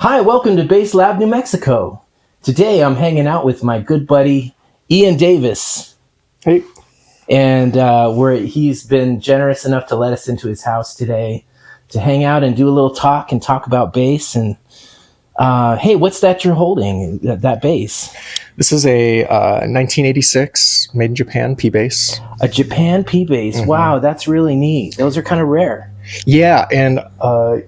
Hi, welcome to Bass Lab, New Mexico. Today I'm hanging out with my good buddy Ian Davis, Hey. and he's been generous enough to let us into his house today to hang out and do a little talk and talk about bass. And hey, what's that you're holding? That bass? This is a 1986 made in Japan P bass. A Japan P bass. Mm-hmm. Wow, that's really neat. Those are kind of rare. Yeah, and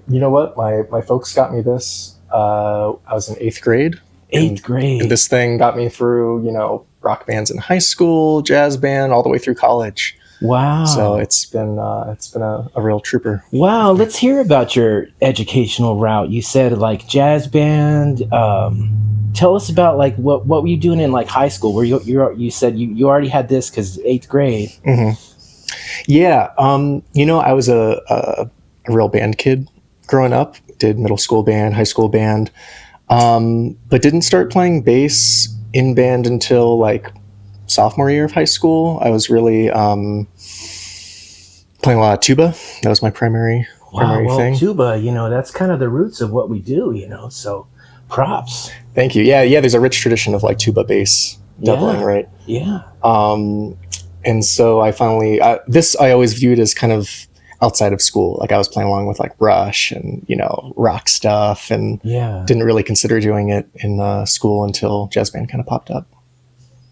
you know what? My folks got me this. I was in 8th grade. Eighth grade. And this thing got me through, rock bands in high school, jazz band, all the way through college. Wow. So it's been a real trooper. Wow, let's hear about your educational route. You said like jazz band. Tell us about like what were you doing in like high school? Where you said you already had this because 8th grade. Mm-hmm. Yeah, I was a real band kid growing up. Did middle school band, high school band, but didn't start playing bass in band until like sophomore year of high school. I was really playing a lot of tuba. That was my primary thing. Tuba, that's kind of the roots of what we do, so props. Thank you. Yeah, there's a rich tradition of like tuba bass doubling, right? Yeah. And so I finally, this I always viewed as kind of outside of school. Like I was playing along with like Rush and, rock stuff, and didn't really consider doing it in school until jazz band kind of popped up.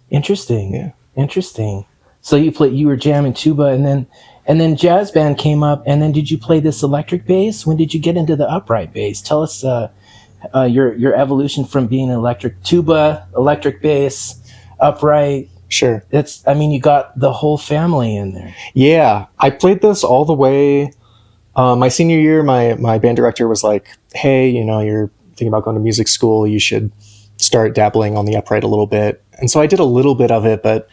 Interesting. Yeah. Interesting. So you were jamming tuba, and then jazz band came up, and then did you play this electric bass? When did you get into the upright bass? Tell us your evolution from being electric tuba, electric bass, upright. Sure. You got the whole family in there. Yeah, I played this all the way. My senior year, my band director was like, hey, you're thinking about going to music school. You should start dabbling on the upright a little bit. And so I did a little bit of it, but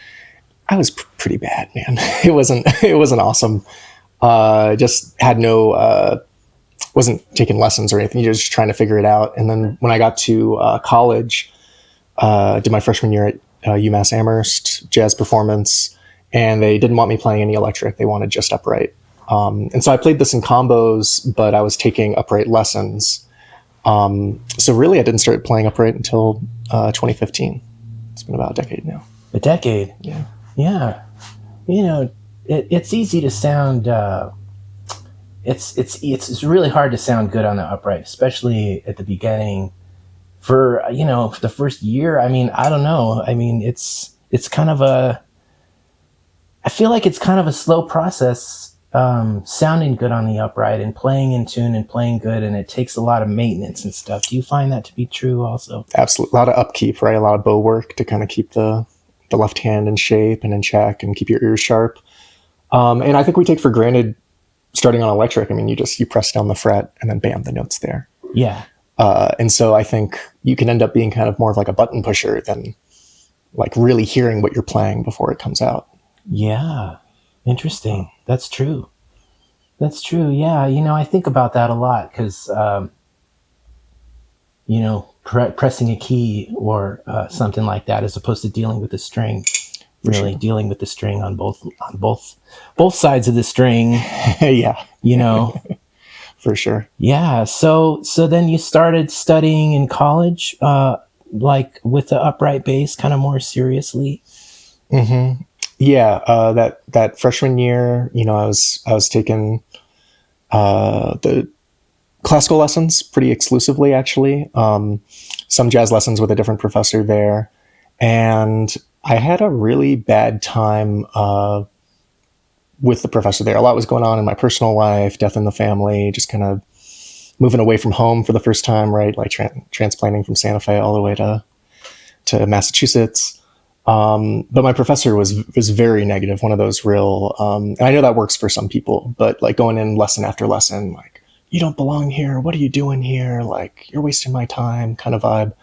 I was pretty bad, man. It wasn't awesome. Just had wasn't taking lessons or anything. You're just trying to figure it out. And then when I got to college, did my freshman year at UMass Amherst, jazz performance, and they didn't want me playing any electric. They wanted just upright. And so I played this in combos, but I was taking upright lessons. So really I didn't start playing upright until 2015. It's been about a decade now. A decade? Yeah. Yeah. It's easy to sound, it's really hard to sound good on the upright, especially at the beginning. For the first year, I don't know. It's kind of I feel like it's kind of a slow process, sounding good on the upright and playing in tune and playing good, and it takes a lot of maintenance and stuff. Do you find that to be true also? Absolutely. A lot of upkeep, right? A lot of bow work to kind of keep the left hand in shape and in check and keep your ears sharp. And I think we take for granted starting on electric. You press down the fret and then bam, the note's there. Yeah. And so I think you can end up being kind of more of like a button pusher than like really hearing what you're playing before it comes out. Yeah. Interesting. That's true. Yeah. I think about that a lot because, pressing a key or something like that, as opposed to dealing with the string, really dealing with the string on both sides of the string. Yeah. For sure. Yeah. So then you started studying in college, like with the upright bass kind of more seriously. Mm-hmm. Yeah. That freshman year, I was taking the classical lessons pretty exclusively, actually. Some jazz lessons with a different professor there. And I had a really bad time with the professor there. A lot was going on in my personal life, death in the family, just kind of moving away from home for the first time, right? Like transplanting from Santa Fe all the way to Massachusetts. But my professor was very negative, one of those real, and I know that works for some people, but like going in lesson after lesson, like, you don't belong here. What are you doing here? Like, you're wasting my time kind of vibe,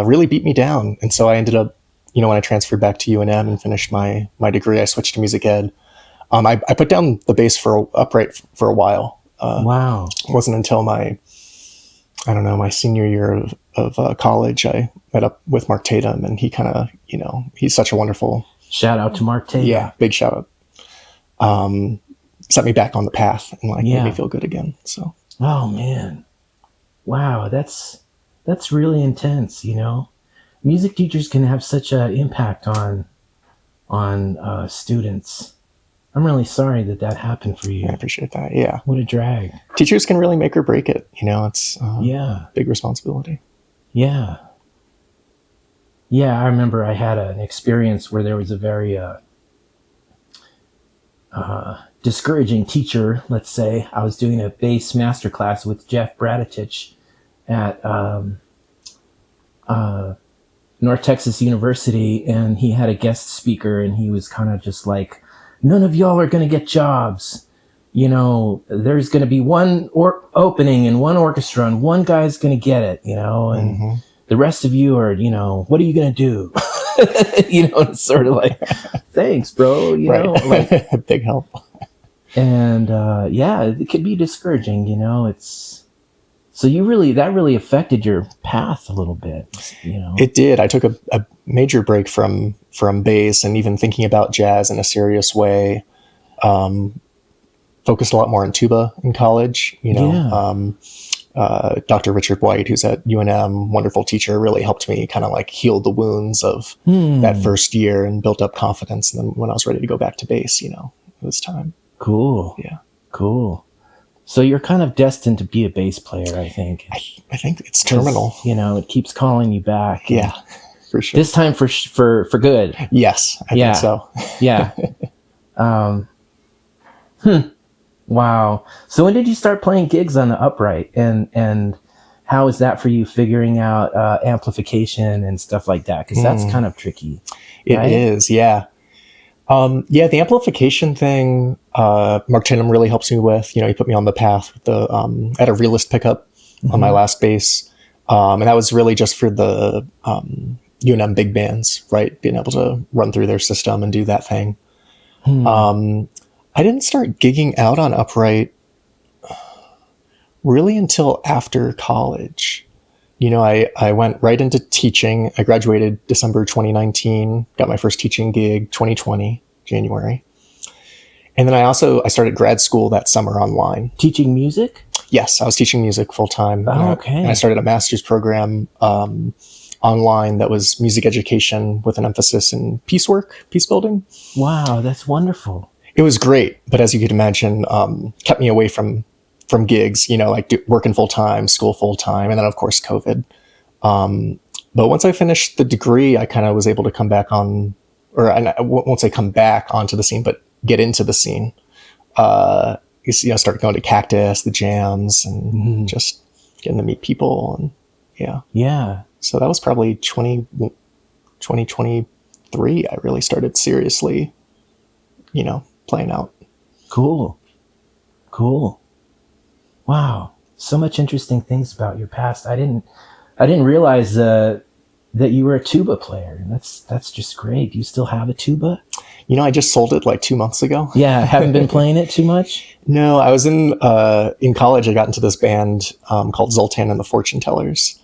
really beat me down. And so I ended up, when I transferred back to UNM and finished my degree, I switched to music ed. I put down the bass for upright for a while. Wow. It wasn't until my senior year of college, I met up with Mark Tatum, and he kind of, he's such a wonderful. Shout out to Mark Tatum. Yeah, big shout out. Set me back on the path and made me feel good again. So. Oh man. Wow. That's That's really intense, you know. Music teachers can have such an impact on students. I'm really sorry that that happened for I you. appreciate that. Yeah. What a drag. Teachers can really make or break it. You know, it's Yeah. big responsibility. Yeah. Yeah, I remember I had an experience where there was a very discouraging teacher, let's say. I was doing a bass masterclass with Jeff Braditich at North Texas University, and he had a guest speaker, and he was kind of just like, none of y'all are going to get jobs. You know, there's going to be one opening in one orchestra, and one guy's going to get it, you know, and the rest of you are, you know, what are you going to do? You know, it's sort of like, thanks, bro, you know, like, big help. and yeah, it could be discouraging, you know, it's, so that really affected your path a little bit, you know. It did. I took a major break from bass and even thinking about jazz in a serious way. Focused a lot more on tuba in college, you know. Yeah. Dr. Richard White, who's at UNM, wonderful teacher, really helped me kind of like heal the wounds of that first year and built up confidence. And then when I was ready to go back to bass, you know, it was time. Cool. Yeah. Cool. So you're kind of destined to be a bass player, I think. I think it's terminal. You know, it keeps calling you back. Yeah, for sure. This time for good. Yes, I think so. Yeah. Wow. So when did you start playing gigs on the upright, and how is that for you figuring out amplification and stuff like that? Because that's kind of tricky. It is, yeah. Yeah, the amplification thing, Mark Chinham really helps me with. You know, he put me on the path with the I had a realist pickup on my last bass, and that was really just for the UNM big bands, right? Being able to run through their system and do that thing. I didn't start gigging out on upright really until after college. You know, I went right into teaching. I graduated December 2019, got my first teaching gig 2020, January. And then I started grad school that summer online. Teaching music? Yes, I was teaching music full time. Oh, okay. And I started a master's program online that was music education with an emphasis in piecework, piece building. Wow, that's wonderful. It was great, but as you could imagine, kept me away from gigs, you know, like working full time, school full time, and then of course COVID. But once I finished the degree, I kind of was able to come back on, or I won't say come back onto the scene, but get into the scene. You know, started going to Cactus, the jams, and just getting to meet people, and yeah. So that was probably 2023. I really started seriously, you know, playing out. Cool. Wow, so much interesting things about your past. I didn't realize that you were a tuba player. That's just great. Do you still have a tuba? You know, I just sold it like 2 months ago. Yeah, haven't been playing it too much? No, I was in college. I got into this band called Zoltan and the Fortune Tellers.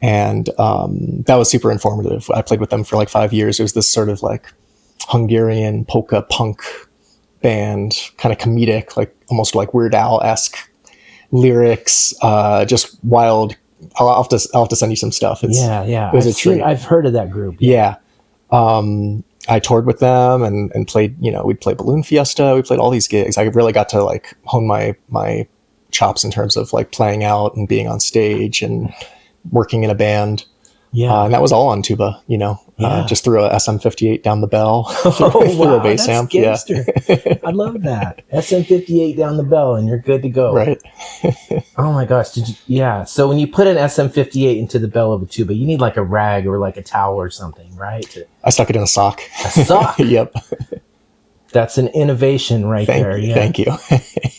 And that was super informative. I played with them for like 5 years. It was this sort of like Hungarian polka punk band, kind of comedic, like almost like Weird Al-esque lyrics, just wild. I'll have to send you some stuff. Yeah. It was a treat. I've heard of that group. Yeah. I toured with them and played, you know, we'd play Balloon Fiesta. We played all these gigs. I really got to like hone my chops in terms of like playing out and being on stage and working in a band. Yeah. And that was all on tuba, you know, just threw a SM58 down the bell, through a bass amp. Gangster. I love that. SM58 down the bell and you're good to go. Right. Oh my gosh. So when you put an SM58 into the bell of a tuba, you need like a rag or like a towel or something, right? I stuck it in a sock. A sock? Yep. That's an innovation there. Yeah. Thank you.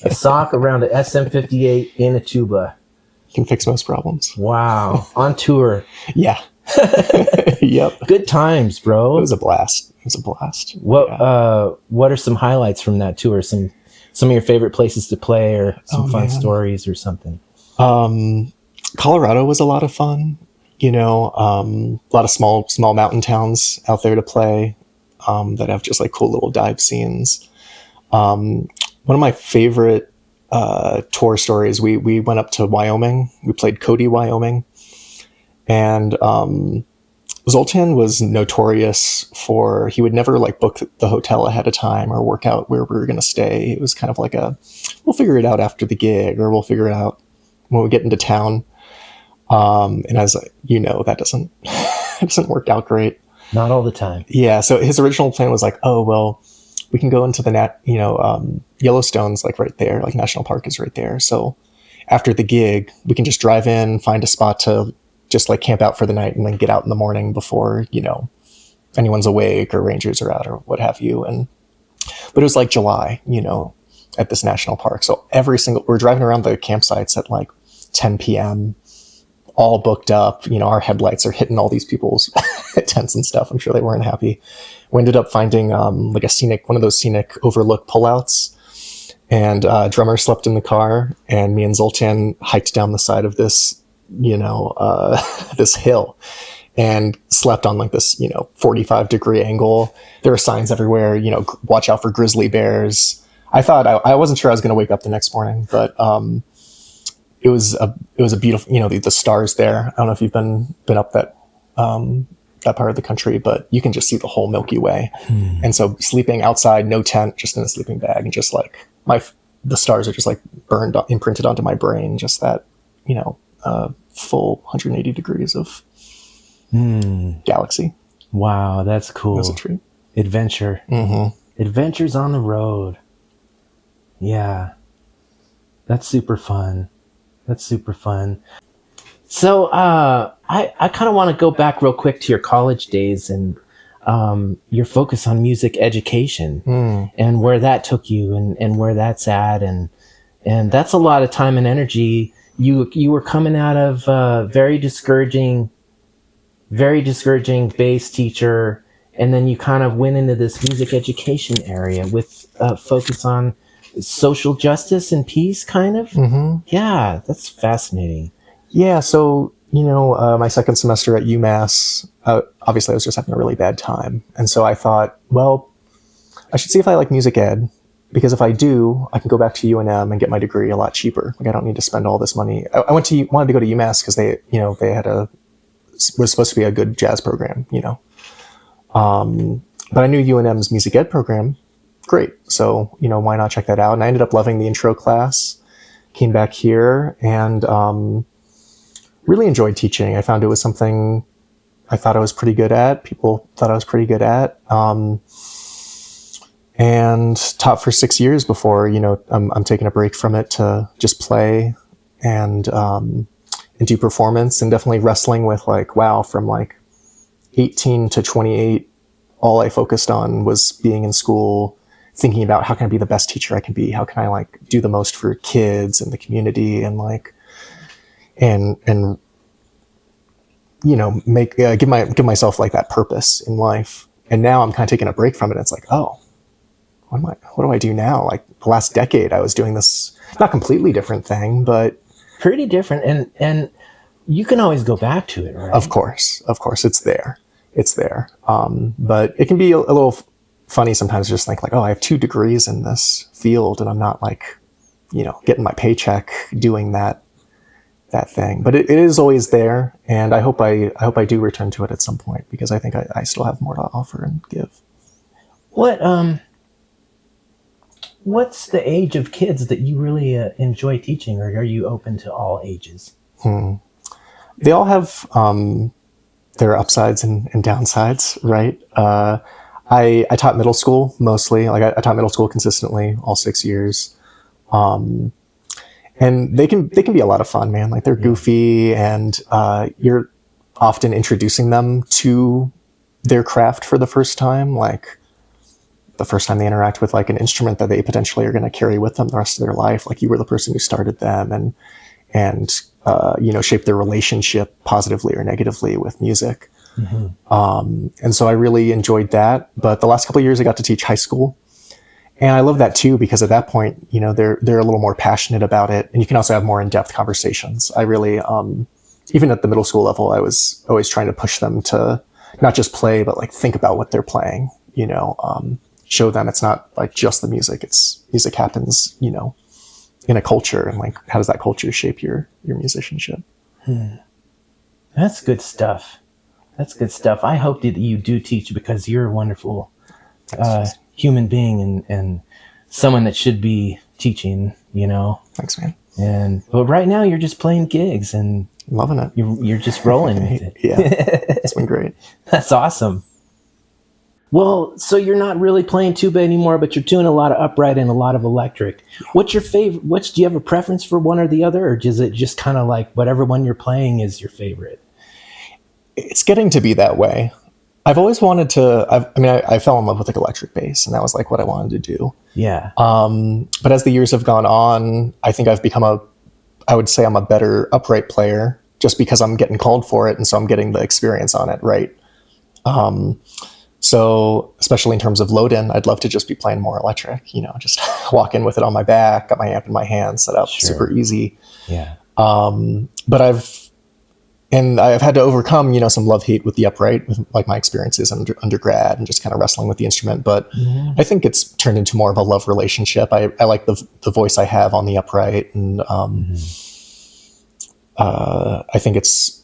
A sock around an SM58 in a tuba. Can fix most problems. Wow. On tour. Yeah. Yep. Good times, bro. It was a blast. What are some highlights from that tour? Some of your favorite places to play, or some fun stories or something? Colorado was a lot of fun. You know, a lot of small mountain towns out there to play that have just like cool little dive scenes. One of my favorite tour stories, we went up to Wyoming. We played Cody, Wyoming. And Zoltan was notorious for, he would never like book the hotel ahead of time or work out where we were going to stay. It was kind of like we'll figure it out after the gig, or we'll figure it out when we get into town. And as that doesn't, it doesn't work out great. Not all the time. Yeah. So his original plan was like, oh, well, we can go into the Yellowstone's like right there, like National Park is right there. So after the gig, we can just drive in, find a spot to just like camp out for the night, and then get out in the morning before, anyone's awake or rangers are out or what have you. But it was like July, at this national park. So we're driving around the campsites at like 10 p.m., all booked up. Our headlights are hitting all these people's tents and stuff. I'm sure they weren't happy. We ended up finding like one of those scenic overlook pullouts, and drummer slept in the car, and me and Zoltan hiked down the side of this, this hill, and slept on like this, 45-degree angle. There were signs everywhere, watch out for grizzly bears. I thought I wasn't sure I was going to wake up the next morning, but it was a beautiful, the stars there. I don't know if you've been up that part of the country, but you can just see the whole Milky Way. And so sleeping outside, no tent, just in a sleeping bag, and just like the stars are just like imprinted onto my brain. Just that, full 180 degrees of galaxy. Wow, that's cool. It was a treat. Adventure. Mm-hmm. Adventures on the road. Yeah. That's super fun. So I kind of want to go back real quick to your college days and your focus on music education and where that took you and where that's at. And that's a lot of time and energy. You were coming out of very discouraging bass teacher, and then you kind of went into this music education area with focus on social justice and peace, kind of. Mm-hmm. Yeah, that's fascinating. Yeah, so my second semester at UMass, obviously I was just having a really bad time, and so I thought, well, I should see if I like music ed, because if I do, I can go back to UNM and get my degree a lot cheaper. Like I don't need to spend all this money. I wanted to go to UMass because they was supposed to be a good jazz program, but I knew UNM's music ed program. Great. So, why not check that out? And I ended up loving the intro class, came back here, and really enjoyed teaching. I found it was something I thought I was pretty good at. People thought I was pretty good at. And taught for 6 years before, I'm taking a break from it to just play and do performance, and definitely wrestling with like, wow, from like 18 to 28, all I focused on was being in school, thinking about how can I be the best teacher I can be? How can I like do the most for kids and the community, and like, and give myself like that purpose in life. And now I'm kind of taking a break from it. It's like, oh, what do I do now? Like the last decade I was doing this, not completely different thing, but pretty different. And you can always go back to it, right? Of course it's there. But it can be a little funny sometimes, just think like, oh, I have 2 degrees in this field and I'm not like, getting my paycheck doing that thing. But it is always there. And I hope I do return to it at some point, because I think I still have more to offer and give. What's the age of kids that you really enjoy teaching, or are you open to all ages? They all have their upsides and downsides, right? I taught middle school mostly. Like I taught middle school consistently all 6 years. And they can be a lot of fun, man. Like they're goofy, and you're often introducing them to their craft for the first time. Like the first time they interact with like an instrument that they potentially are going to carry with them the rest of their life. Like you were the person who started them and shaped their relationship positively or negatively with music. Mm-hmm. And so I really enjoyed that. But the last couple of years I got to teach high school, and I love that too, because at that point, they're a little more passionate about it, and you can also have more in-depth conversations. I really, even at the middle school level, I was always trying to push them to not just play, but like think about what they're playing, show them it's not like just the music. It's music happens, in a culture, and like, how does that culture shape your musicianship? That's good stuff. That's good stuff. I hope that you do teach because you're a wonderful Thanks. human being and someone that should be teaching, you know. Thanks, man. And but right now you're just playing gigs and Loving it. you're just rolling with it. Yeah, it's been great. That's awesome. Well, so you're not really playing tuba anymore, but you're doing a lot of upright and a lot of electric. What's your favorite? Do you have a preference for one or the other, or is it just kind of like whatever one you're playing is your favorite? It's getting to be that way. I've always wanted to. I fell in love with like electric bass, and that was like what I wanted to do. Yeah. But as the years have gone on, I think I've become I would say I'm a better upright player just because I'm getting called for it, and so I'm getting the experience on it, right? So especially in terms of load in, I'd love to just be playing more electric, just walk in with it on my back, got my amp in my hand, set up, Sure. super easy. Yeah. But I've had to overcome, some love hate with the upright, with like my experiences undergrad and just kind of wrestling with the instrument. But I think it's turned into more of a love relationship. I like the voice I have on the upright, and I think it's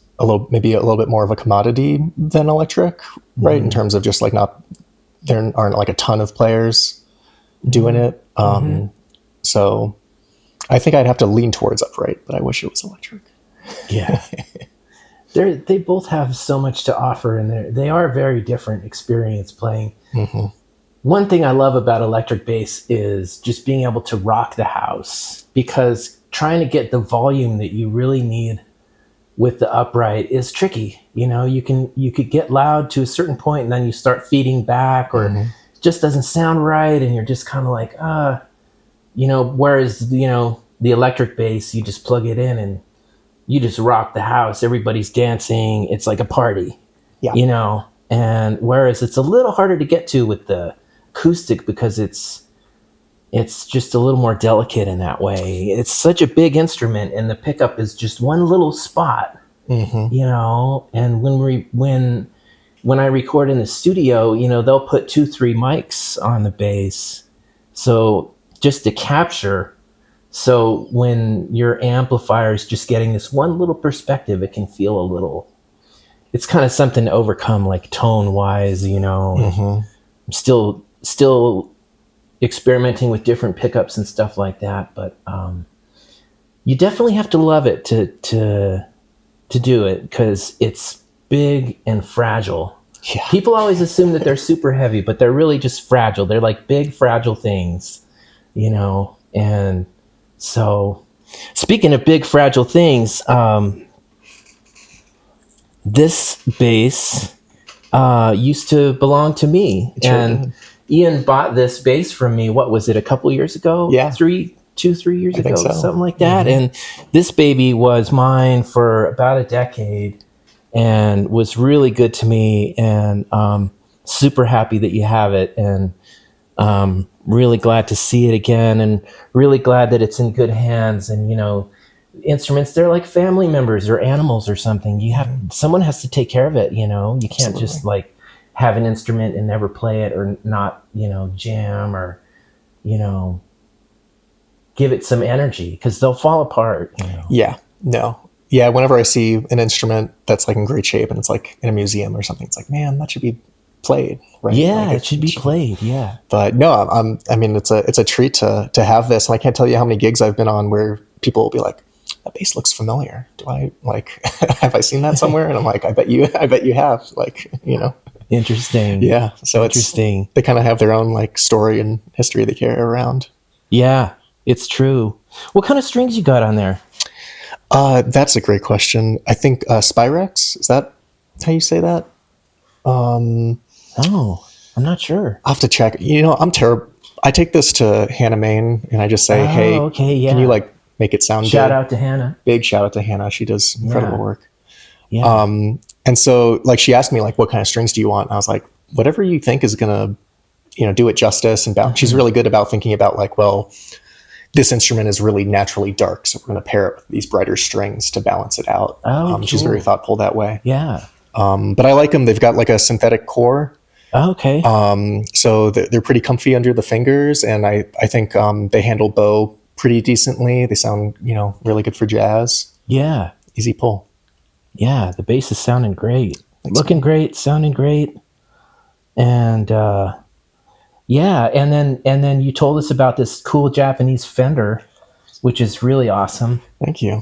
maybe a little bit more of a commodity than electric, right? In terms of just like there aren't like a ton of players doing it. So I think I'd have to lean towards upright, but I wish it was electric. Yeah. They both have so much to offer, and they are very different experience playing. One thing I love about electric bass is just being able to rock the house, because trying to get the volume that you really need with the upright is tricky. You could get loud to a certain point and then you start feeding back, or it just doesn't sound right, and you're just kind of like, whereas, the electric bass, you just plug it in and you just rock the house. Everybody's dancing. It's like a party, Yeah. And whereas it's a little harder to get to with the acoustic because it's just a little more delicate in that way. It's such a big instrument, and the pickup is just one little spot, And when I record in the studio, they'll put 2-3 mics on the bass, so just to capture. So when your amplifier is just getting this one little perspective, it can feel a little. It's kind of something to overcome, like tone wise, I'm still experimenting with different pickups and stuff like that, but you definitely have to love it to do it, because it's big and fragile. Yeah. People always assume that they're super heavy, but they're really just fragile. They're like big fragile things, and so speaking of big fragile things, this bass used to belong to me. Sure and did. Ian bought this bass from me. What was it? A couple years ago? Yeah. 3 years I ago, think so. something like that. And this baby was mine for about a decade and was really good to me. And super happy that you have it. And really glad to see it again, and really glad that it's in good hands. And, instruments, they're like family members or animals or something. Someone has to take care of it. You can't Absolutely. just like have an instrument and never play it, or not, jam, or, give it some energy, because they'll fall apart. Yeah. No. Yeah. Whenever I see an instrument that's like in great shape and it's like in a museum or something, it's like, man, that should be played, right? Yeah, Like, it should be played. Yeah. But no, it's a treat to have this. And I can't tell you how many gigs I've been on where people will be like, that bass looks familiar. Do I have I seen that somewhere? And I'm like, I bet you have, Interesting. Yeah. So Interesting. they kind of have their own like story and history they carry around. Yeah, it's true. What kind of strings you got on there? That's a great question. I think Spyrex, is that how you say that? Oh, I'm not sure. I'll have to check. I'm terrible. I take this to Hannah Main and I just say, hey, okay, yeah. can you like make it sound Shout good? out to Hannah. Big shout out to Hannah. She does incredible work. Yeah. And so like she asked me like, what kind of strings do you want? And I was like, whatever you think is going to, do it justice and balance. She's really good about thinking about like, well, this instrument is really naturally dark, so we're going to pair it with these brighter strings to balance it out. She's very thoughtful that way. Yeah. But I like them. They've got like a synthetic core. Okay. So they're pretty comfy under the fingers, and I think they handle bow pretty decently. They sound, really good for jazz. Yeah. Easy pull. Yeah, the bass is sounding great, Thanks, looking man. great, sounding great, and yeah, and then you told us about this cool Japanese Fender, which is really awesome, Thank you.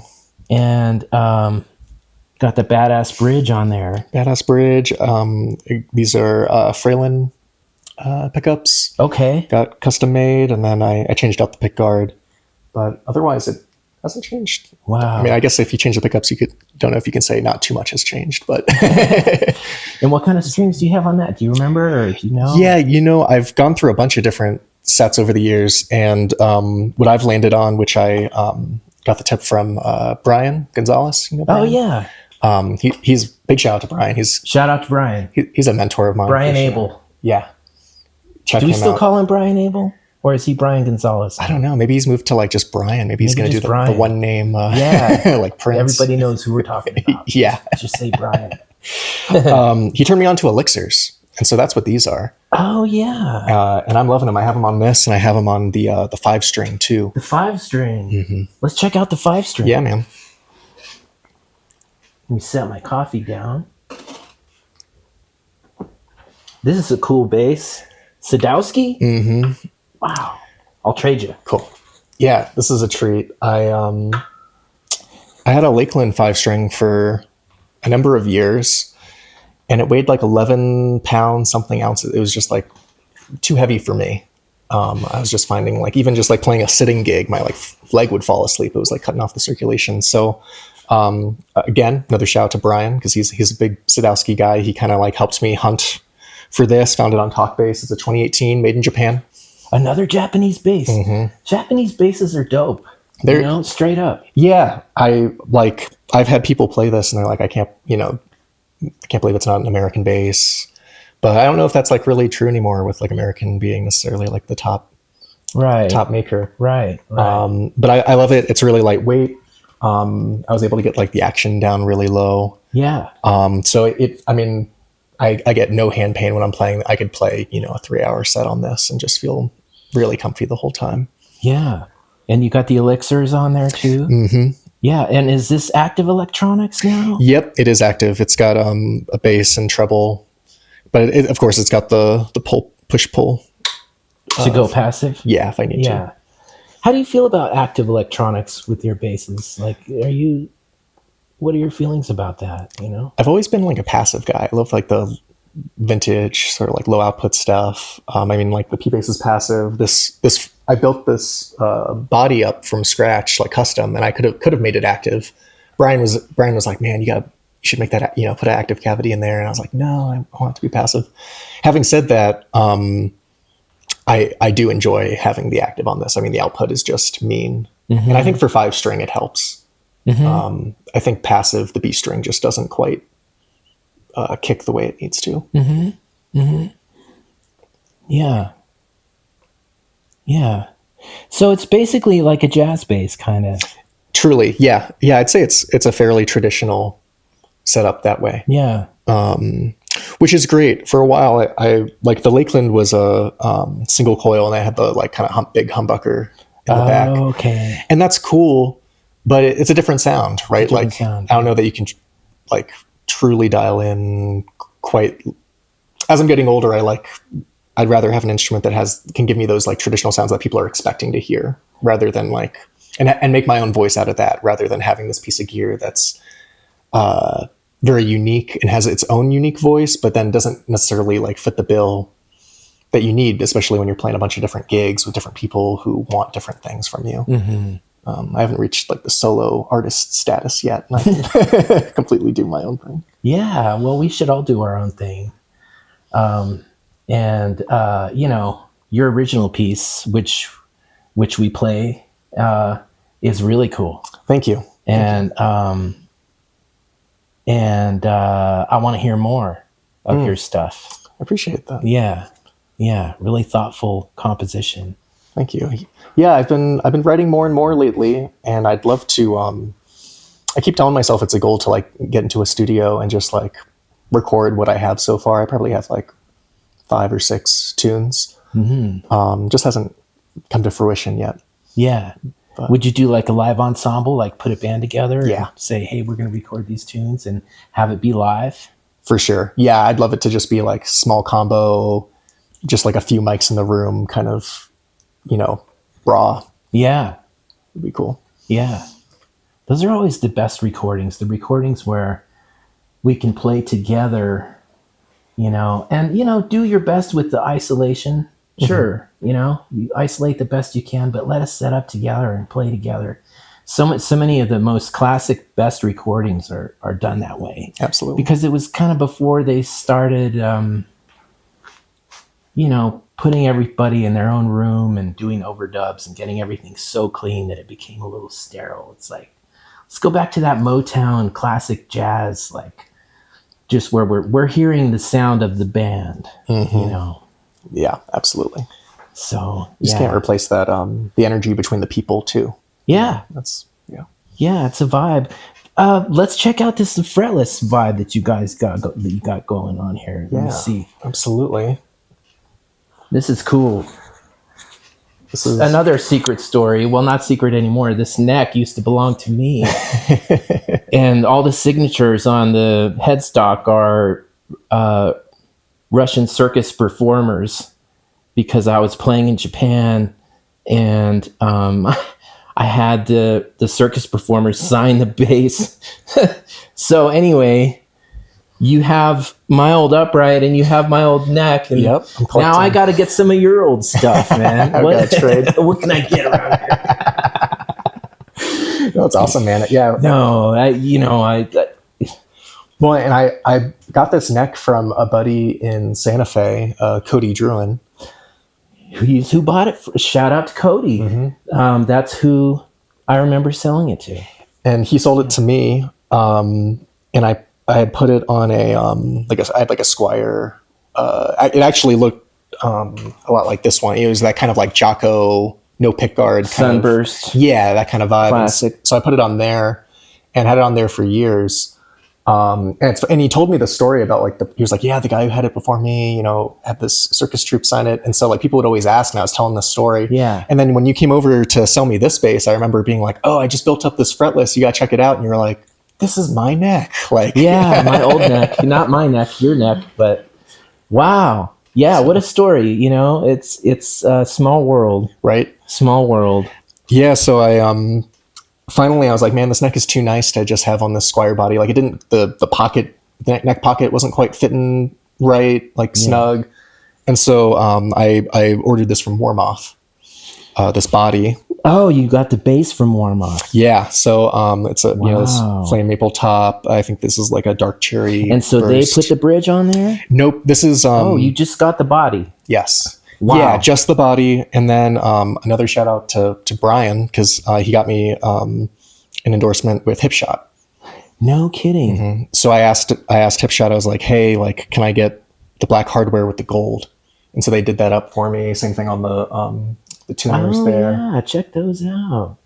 and got the badass bridge on there. Badass bridge. These are Fralin pickups. Okay, Got custom made, and then I changed out the pick guard. But otherwise, it hasn't changed. I mean, wow. I guess if you change the pickups, you could. Don't know if you can say not too much has changed, but And what kind of strings do you have on that? Do you remember, or do you know? yeah, I've gone through a bunch of different sets over the years, and what I've landed on, which I got the tip from Brian Gonzalez. You know Oh Brian? yeah, He's big shout out to Brian. shout out to Brian, He's a mentor of mine. Brian For sure. Abel. Yeah, check Do we him still out. call him Brian Abel, or is he Brian Gonzalez I now? don't know. Maybe he's moved to like just Brian. Maybe he's Maybe going to do just the Brian. one name, Yeah, like Prince. everybody knows who we're talking about. Yeah. Just say Brian. He turned me on to elixirs, and so that's what these are. Oh yeah, And I'm loving them. I have them on this, and I have them on the 5-string too. the 5-string. Let's check out the 5-string. Yeah, man. Let me set my coffee down. This is a cool bass. Sadowski? Mm-hmm. Wow. I'll trade you. Cool. Yeah, this is a treat. I had a Lakeland 5-string for a number of years, and it weighed like 11 pounds something ounces. It was just like too heavy for me. I was just finding like even just like playing a sitting gig, my like leg would fall asleep. It was like cutting off the circulation. So again, another shout out to Brian because he's a big Sadowski guy. He kind of like helped me hunt for this. Found it on Talkbass. It's a 2018, made in Japan. Another Japanese bass. Japanese basses are dope. They're Straight up. yeah. I've had people play this and they're like, I can't believe it's not an American bass. But I don't know if that's like really true anymore with like American being necessarily like the top Right. maker. Right. But I love it. It's really lightweight. I was able to get like the action down really low. Yeah. So I get no hand pain when I'm playing. I could play, a 3-hour set on this and just feel really comfy the whole time. Yeah. And you got the elixirs on there too? Mm-hmm. Yeah. And is this active electronics now? Yep, it is active. It's got a bass and treble, but of course it's got the push pull To go passive? Yeah, if I need Yeah. to. How do you feel about active electronics with your basses? Like, what are your feelings about that? I've always been like a passive guy. I love like the vintage sort of like low output stuff. Like the P bass is passive. This I built this body up from scratch, like custom, and I could have made it active. Brian was like, man, you should make that, put an active cavity in there. And I was like, no, I want it to be passive. Having said that, I do enjoy having the active on this. I mean, the output is just mean. And I think for 5-string, it helps. I think passive, the B string just doesn't quite kick the way it needs to. Yeah. Yeah. So it's basically like a jazz bass kind of. Truly. Yeah. Yeah. I'd say it's a fairly traditional setup that way. Yeah. Which is great. For a while, I like the Lakeland was a single coil, and I had the like kind of big humbucker in the back, Okay. and that's cool. But it's a different sound, right? different Like sound. I don't know that you can like truly dial in quite. As I'm getting older, I'd rather have an instrument that can give me those like traditional sounds that people are expecting to hear, rather than like and make my own voice out of that, rather than having this piece of gear that's very unique and has its own unique voice, but then doesn't necessarily like fit the bill that you need, especially when you're playing a bunch of different gigs with different people who want different things from you. I haven't reached like the solo artist status yet, and I can completely do my own thing. Yeah. Well, we should all do our own thing. Your original piece, which we play, is really cool. Thank you. And I want to hear more of your stuff. I appreciate that. Yeah, really thoughtful composition. Thank you. Yeah, I've been writing more and more lately, and I'd love to. I keep telling myself it's a goal to like get into a studio and just like record what I have so far. I probably have like 5 or 6 tunes. Just hasn't come to fruition yet. Yeah. But would you do like a live ensemble, like put a band together Yeah. and say, hey, we're going to record these tunes and have it be live? for sure. Yeah, I'd love it to just be like small combo, just like a few mics in the room, kind of, raw. Yeah. Would be cool. Yeah. Those are always the best recordings, the recordings where we can play together, and, do your best with the isolation. Sure. You isolate the best you can, but let us set up together and play together. So many of the most classic, best recordings are done that way. Absolutely. Because it was kind of before they started, putting everybody in their own room and doing overdubs and getting everything so clean that it became a little sterile. It's like, let's go back to that Motown classic jazz, like just where we're hearing the sound of the band, Yeah, absolutely. So You just can't replace that, the energy between the people too. Yeah. Yeah. It's a vibe. Let's check out this fretless vibe that you guys got going on here. Let me see. Absolutely. This is cool. This is Another secret story. Well, not secret anymore. This neck used to belong to me. And all the signatures on the headstock are Russian circus performers, because I was playing in Japan, and I had the circus performers sign the bass. So anyway, you have my old upright and you have my old neck. And Yep. now I got to get some of your old stuff, man. What what can I get around here? That's awesome, man. Yeah. No, Well, and I got this neck from a buddy in Santa Fe, Cody Druin. who bought it? Shout out to Cody. Mm-hmm. That's who I remember selling it to. And he sold it to me. And I had put it on I had like a Squire. It actually looked a lot like this one. It was that kind of like Jocko, no pick guard. Sunburst. Yeah, that kind of vibe. Classic. So I put it on there and had it on there for years. And he told me the story about he was like, yeah, the guy who had it before me, had this circus troupe sign it. And so like people would always ask, and I was telling this story. Yeah. And then when you came over to sell me this bass, I remember being like, oh, I just built up this fretless. You got to check it out. And you were like, this is my neck. Like, yeah, my old neck, not my neck, your neck, but wow. Yeah. What a story. It's a small world, right. Small world. Yeah. So finally I was like, man, this neck is too nice to just have on this Squire body. Like it didn't, the pocket, the neck pocket wasn't quite fitting right, like snug. And so I ordered this from Warmoth, this body. Oh, you got the bass from Warmoth. Yeah. So it's a, this Wow. flame maple top. I think this is like a dark cherry. And so burst. they put the bridge on there? Nope. This is, You just got the body. yes. Wow. Yeah, just the body. And then another shout out to Brian, because he got me an endorsement with Hipshot. No kidding. Mm-hmm. So I asked Hipshot, I was like, hey, like, can I get the black hardware with the gold? And so they did that up for me. Same thing on the tuners there. Yeah, check those out.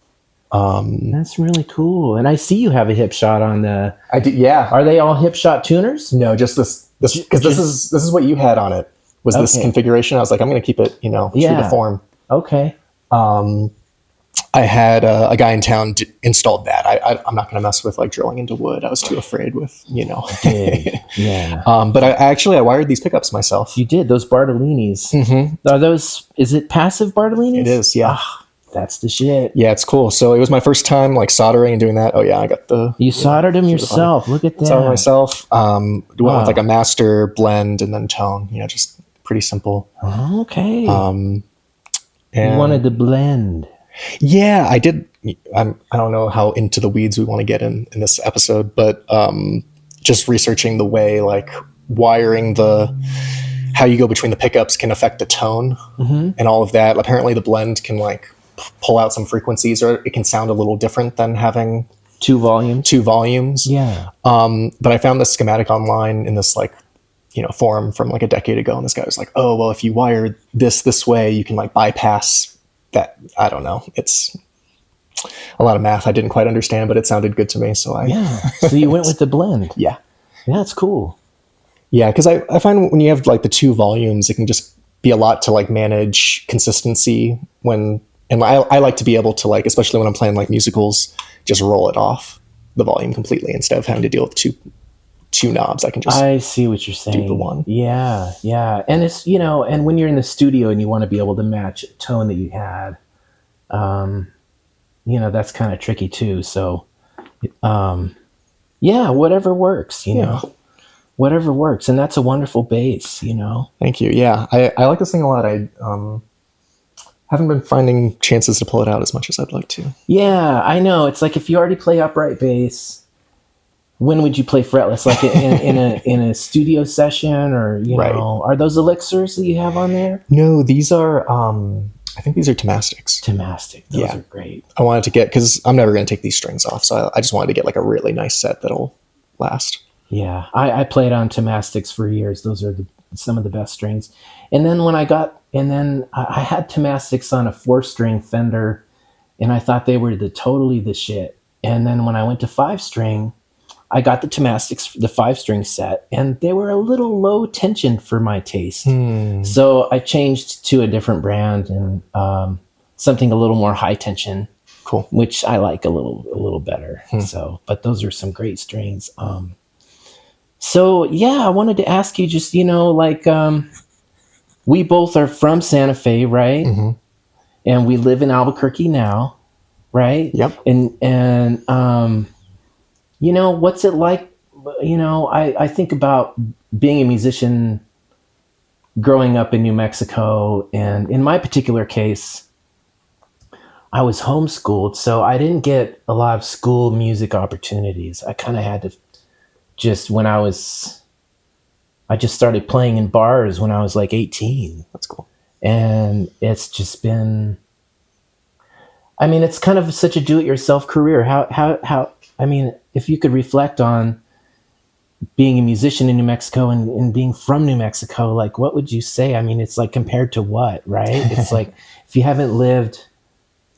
That's really cool. And I see you have a Hipshot on the. I did, yeah. Are they all Hipshot tuners? No, just this because this is what you had on it. Was this configuration? I was like, I'm going to keep it, true to form. Okay. I had a guy in town installed that. I'm not going to mess with like drilling into wood. I was too afraid with, Yeah. But I wired these pickups myself. You did those Bartolinis. Mm-hmm. Are those? Is it passive Bartolinis? It is. Yeah. That's the shit. Yeah, it's cool. So it was my first time like soldering and doing that. Oh yeah, I got the. You soldered them yourself. Look at that. Soldered myself. Went with like a master blend and then tone. Just pretty simple. Okay. And you wanted to blend. Yeah, I did. I don't know how into the weeds we want to get in this episode, but just researching the way like wiring how you go between the pickups can affect the tone and all of that. Apparently the blend can like pull out some frequencies, or it can sound a little different than having two volumes. Yeah. But I found this schematic online in this like, forum from like a decade ago. And this guy was like, oh, well, if you wire this way, you can like bypass that. I don't know. It's a lot of math I didn't quite understand, but it sounded good to me. So So you went with the blend. Yeah. Yeah, that's cool. Yeah. Cause I find when you have like the two volumes, it can just be a lot to like manage consistency and And I like to be able to, like, especially when I'm playing like musicals, just roll it off the volume completely instead of having to deal with two knobs. I can just I see what you're do the saying. one. Yeah, yeah. And it's, you know, and when you're in the studio and you want to be able to match a tone that you had, um, you know, that's kind of tricky too. So, um, yeah, whatever works, you Yeah. know, whatever works. And that's a wonderful bass, you know. Thank you. Yeah, I like this thing a lot. I haven't been finding chances to pull it out as much as I'd like to. Yeah, I know. It's like if you already play upright bass, when would you play fretless? Like in a studio session, or you Right. know, are those elixirs that you have on there? No, these are. I think these are Tomastics. Tomastic, those Yeah, are great. I wanted to get, because I'm never going to take these strings off, so I just wanted to get like a really nice set that'll last. Yeah, I played on Tomastics for years. Those are some of the best strings. And then I had Tomastics on a 4-string Fender, and I thought they were totally the shit. And then when I went to 5-string, I got the Tomastics, the 5-string set, and they were a little low tension for my taste. So I changed to a different brand and something a little more high tension, Cool. which I like a little better. So, but those are some great strings. So yeah, I wanted to ask you, just, you know, like, we both are from Santa Fe, right? And we live in Albuquerque now, right? Yep. And you know, what's it like? You know, I think about being a musician growing up in New Mexico, and in my particular case, I was homeschooled, so I didn't get a lot of school music opportunities. I kind of had to just I just started playing in bars when I was like 18. That's cool. And it's just been, I mean, it's kind of such a do-it-yourself career. I mean, if you could reflect on being a musician in New Mexico and being from New Mexico, like, what would you say? I mean, it's like, compared to what, right? It's like, if you haven't lived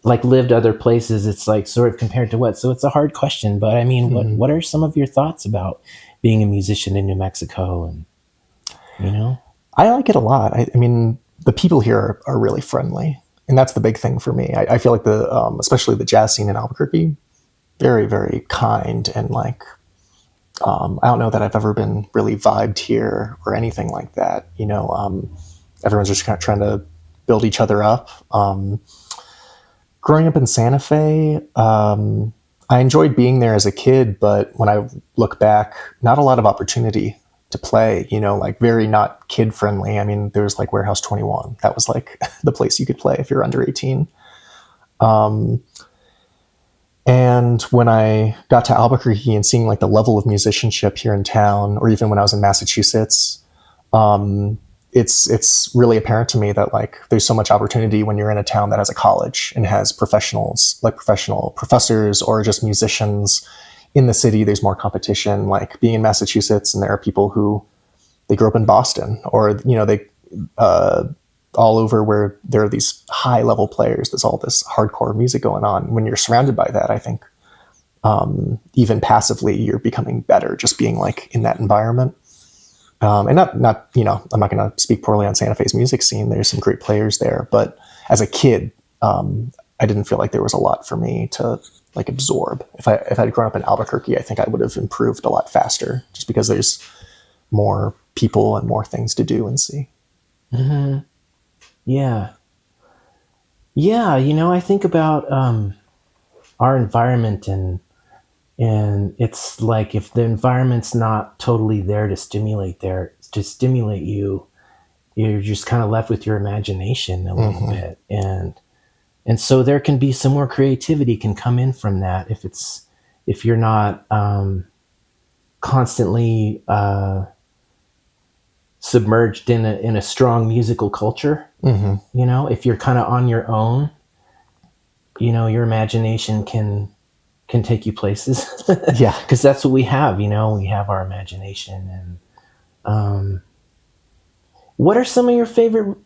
other places, it's like, sort of compared to what? So it's a hard question, but I mean, what are some of your thoughts about being a musician in New Mexico? And, you know? I like it a lot. I mean, the people here are really friendly, and that's the big thing for me. I feel like especially the jazz scene in Albuquerque, very, very kind, and like, I don't know that I've ever been really vibed here or anything like that. You know, everyone's just kind of trying to build each other up. Growing up in Santa Fe, I enjoyed being there as a kid, but when I look back, not a lot of opportunity to play, you know, like very not kid friendly. I mean, there was like Warehouse 21. That was like the place you could play if you're under 18. And when I got to Albuquerque and seeing like the level of musicianship here in town, or even when I was in Massachusetts, it's really apparent to me that like there's so much opportunity when you're in a town that has a college and has professionals, like professional professors or just musicians in the city. There's more competition. Like being in Massachusetts, and there are people who they grew up in Boston, or you know, they all over, where there are these high level players. There's all this hardcore music going on. When you're surrounded by that, I think even passively you're becoming better just being like in that environment. And not, you know, I'm not going to speak poorly on Santa Fe's music scene. There's some great players there, but as a kid, I didn't feel like there was a lot for me to like absorb. If I'd grown up in Albuquerque, I think I would have improved a lot faster, just because there's more people and more things to do and see. Yeah. Yeah. You know, I think about our environment, and it's like, if the environment's not totally there to stimulate you, you're just kind of left with your imagination a little bit. And so there can be some more creativity can come in from that if you're not constantly submerged in a strong musical culture. You know, if you're kind of on your own, you know, your imagination can take you places. Yeah. Because that's what we have. You know, we have our imagination. And what are some of your favorite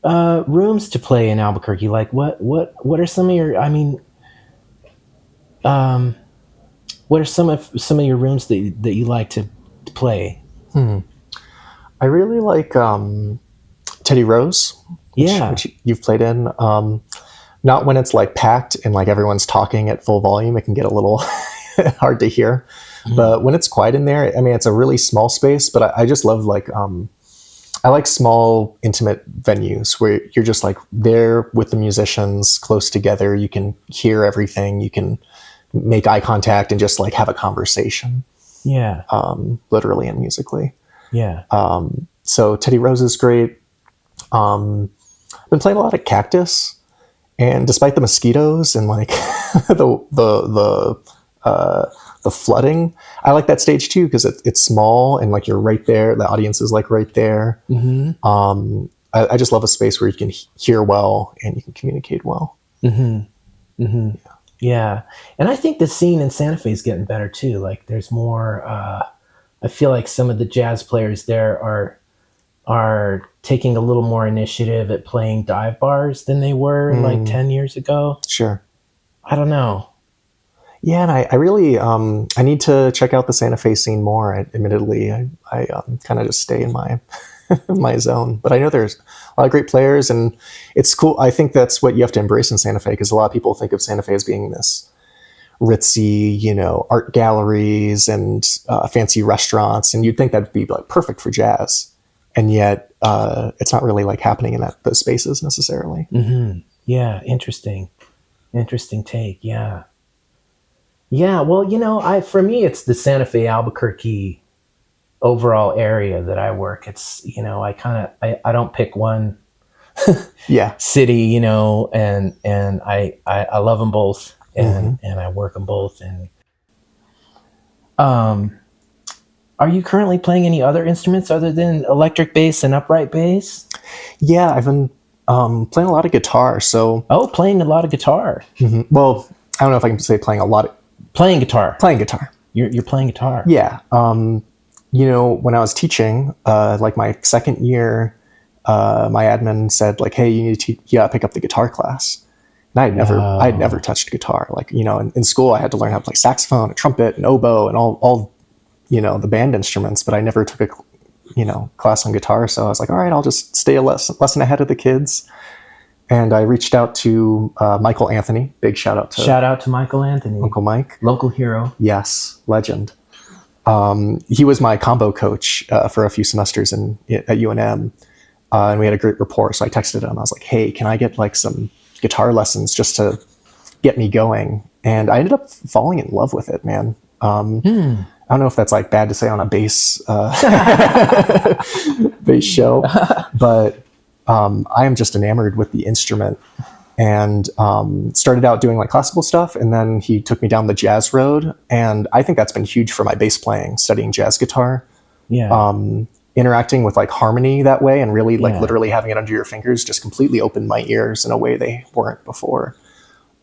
rooms to play in Albuquerque? Like, what are some of your, I mean, what are some of your rooms that you like to play? I really like Teddy Rose, Yeah. which you've played in. Not when it's like packed and like everyone's talking at full volume. It can get a little hard to hear. But when it's quiet in there, I mean, it's a really small space, but I just love like, I like small, intimate venues where you're just like there with the musicians close together. You can hear everything. You can make eye contact and just like have a conversation. Yeah. Literally and musically. Yeah. So Teddy Rose is great. I've been playing a lot of Cactus, and despite the mosquitoes and like the flooding, I like that stage too because it's small and like you're right there. The audience is like right there. Mm-hmm. I just love a space where you can hear well and you can communicate well. Mm-hmm. Mm-hmm. Yeah. And I think the scene in Santa Fe is getting better too. Like there's more, I feel like some of the jazz players there are taking a little more initiative at playing dive bars than they were like 10 years ago. Sure. I don't know. Yeah, and I really I need to check out the Santa Fe scene more. Admittedly, I kind of just stay in my my zone, but I know there's a lot of great players, and it's cool. I think that's what you have to embrace in Santa Fe because a lot of people think of Santa Fe as being this ritzy, you know, art galleries and fancy restaurants, and you'd think that'd be like perfect for jazz, and yet it's not really like happening in those spaces necessarily. Mm-hmm. Yeah, interesting take. Yeah. Yeah, well, you know, for me, it's the Santa Fe Albuquerque overall area that I work. It's, you know, I don't pick one Yeah. city, you know, and I love them both and I work them both. And are you currently playing any other instruments other than electric bass and upright bass? Yeah, I've been playing a lot of guitar. So, playing a lot of guitar. well, I don't know if I can say playing a lot of Playing guitar. playing guitar. You're playing guitar. Yeah. You know, when I was teaching, like my second year, my admin said like, "Hey, you need to pick up the guitar class." And I had never touched guitar. Like, you know, in school I had to learn how to play saxophone, a trumpet, an oboe, and all you know, the band instruments, but I never took a, you know, class on guitar. So I was like, all right, I'll just stay a lesson ahead of the kids. And I reached out to Michael Anthony. Big shout out to Michael Anthony, Uncle Mike, local hero. Yes, legend. He was my combo coach for a few semesters at UNM, and we had a great rapport. So I texted him. I was like, "Hey, can I get like some guitar lessons just to get me going?" And I ended up falling in love with it, man. I don't know if that's like bad to say on a bass bass show, but I am just enamored with the instrument. And started out doing like classical stuff, and then he took me down the jazz road, and I think that's been huge for my bass playing, studying jazz guitar. Yeah. Interacting with like harmony that way and really like literally having it under your fingers just completely opened my ears in a way they weren't before.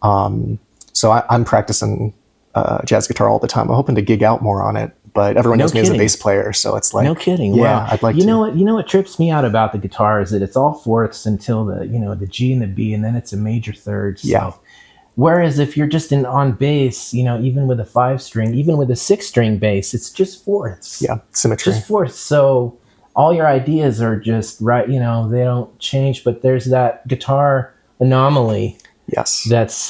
So I'm practicing jazz guitar all the time. I'm hoping to gig out more on it, but everyone knows me as a bass player, so it's like, no kidding. Yeah, wow. I'd like you to. know what trips me out about the guitar is that it's all fourths until the, you know, the G and the B, and then it's a major third. So. Yeah. Whereas if you're just on bass, you know, even with a 5-string, even with a 6-string bass, it's just fourths. Yeah, symmetry. Just fourths. So all your ideas are just right, you know, they don't change, but there's that guitar anomaly. Yes. That's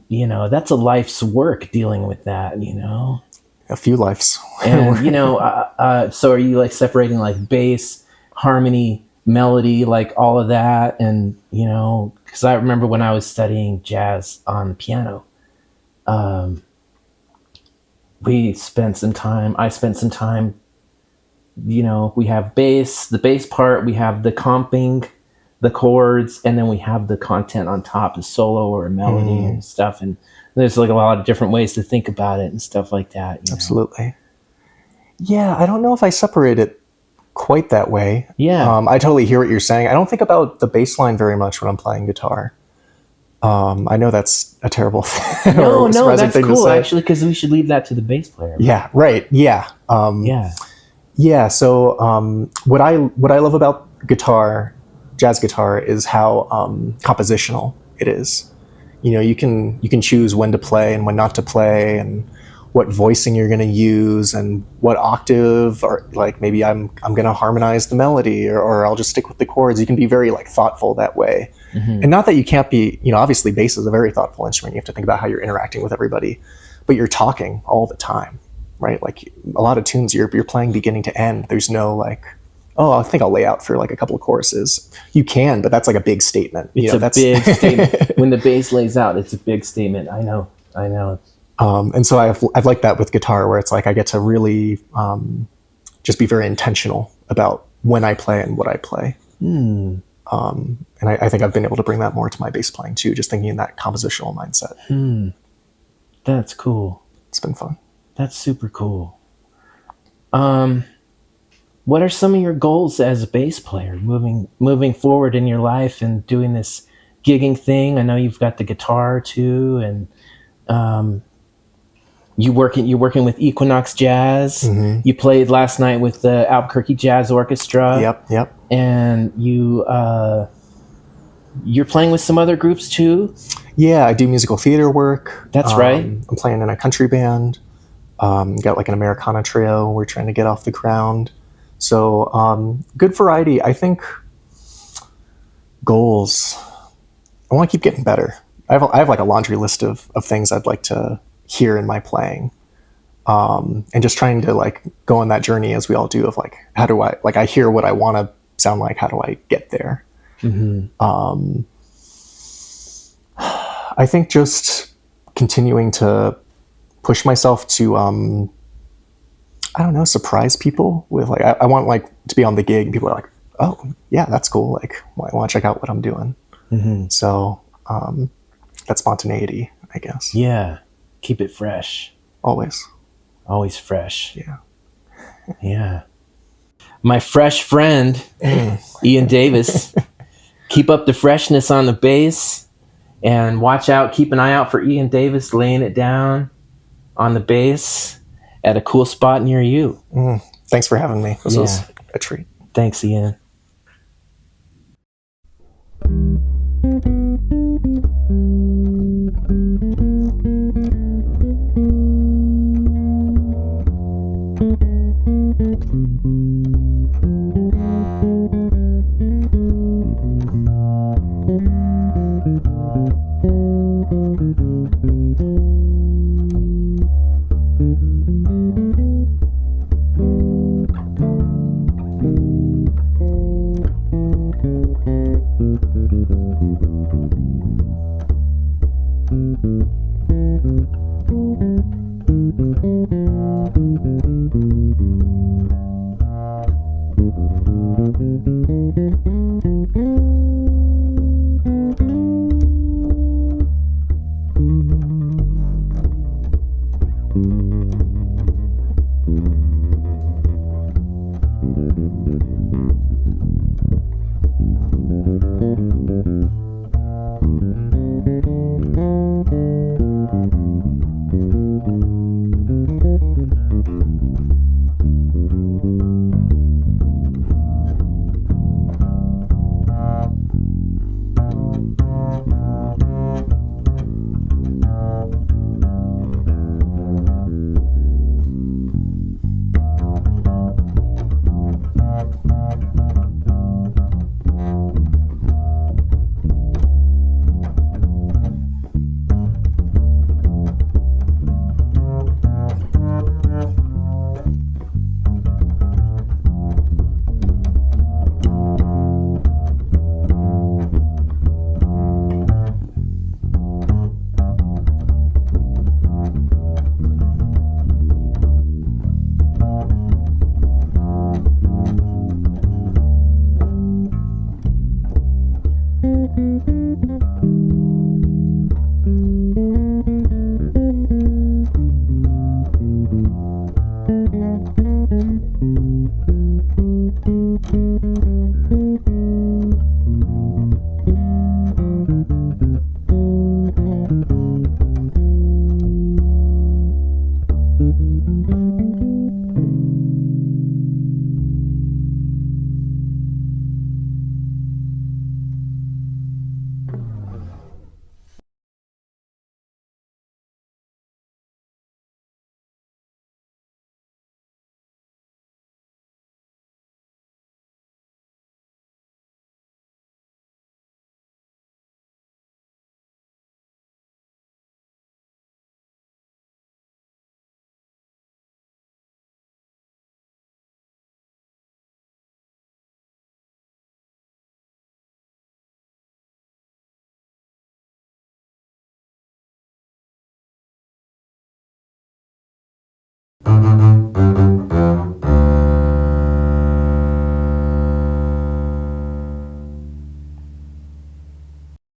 you know, that's a life's work dealing with that, you know. A few lives. And you know, so are you like separating like bass, harmony, melody, like all of that? And you know, because I remember when I was studying jazz on piano, I spent some time, you know, we have bass, the bass part, we have the comping, the chords, and then we have the content on top, a solo or a melody and stuff. And there's like a lot of different ways to think about it and stuff like that. You know? Absolutely. Yeah, I don't know if I separate it quite that way. Yeah. I totally hear what you're saying. I don't think about the bass line very much when I'm playing guitar. I know that's a terrible thing. No, that's cool actually, because we should leave that to the bass player. Right? Yeah, right. Yeah. Yeah. So what I love about guitar, jazz guitar, is how compositional it is. You know, you can choose when to play and when not to play, and what voicing you're going to use and what octave, or like maybe I'm going to harmonize the melody, or I'll just stick with the chords. You can be very like thoughtful that way. Mm-hmm. And not that you can't be, obviously bass is a very thoughtful instrument. You have to think about how you're interacting with everybody, but you're talking all the time, right? Like a lot of tunes you're playing beginning to end. There's no like, oh, I think I'll lay out for like a couple of choruses. You can, but that's like a big statement. It's a big statement. When the bass lays out, it's a big statement. I know. And so I've liked that with guitar, where it's like I get to really just be very intentional about when I play and what I play. And I think I've been able to bring that more to my bass playing too, just thinking in that compositional mindset. That's cool. It's been fun. That's super cool. What are some of your goals as a bass player moving forward in your life and doing this gigging thing? I know you've got the guitar too, and you're working with Equinox Jazz. Mm-hmm. You played last night with the Albuquerque Jazz Orchestra. Yep. And you're playing with some other groups too? Yeah, I do musical theater work. That's right. I'm playing in a country band. Got like an Americana trio we're trying to get off the ground. So good variety. I think goals. I want to keep getting better. I have like a laundry list of things I'd like to hear in my playing. And just trying to like go on that journey, as we all do, of like, how do I, like, I hear what I want to sound like, how do I get there? Mm-hmm. I think just continuing to push myself to, I don't know, surprise people with like, I want like to be on the gig and people are like, oh yeah, that's cool. Like, I want to check out what I'm doing. Mm-hmm. So, that spontaneity, I guess. Yeah. Keep it fresh. Always Fresh. Yeah. Yeah. My fresh friend, Ian Davis. Keep up the freshness on the bass, and keep an eye out for Ian Davis laying it down on the bass at a cool spot near you. Thanks for having me. This was a treat. Thanks, Ian.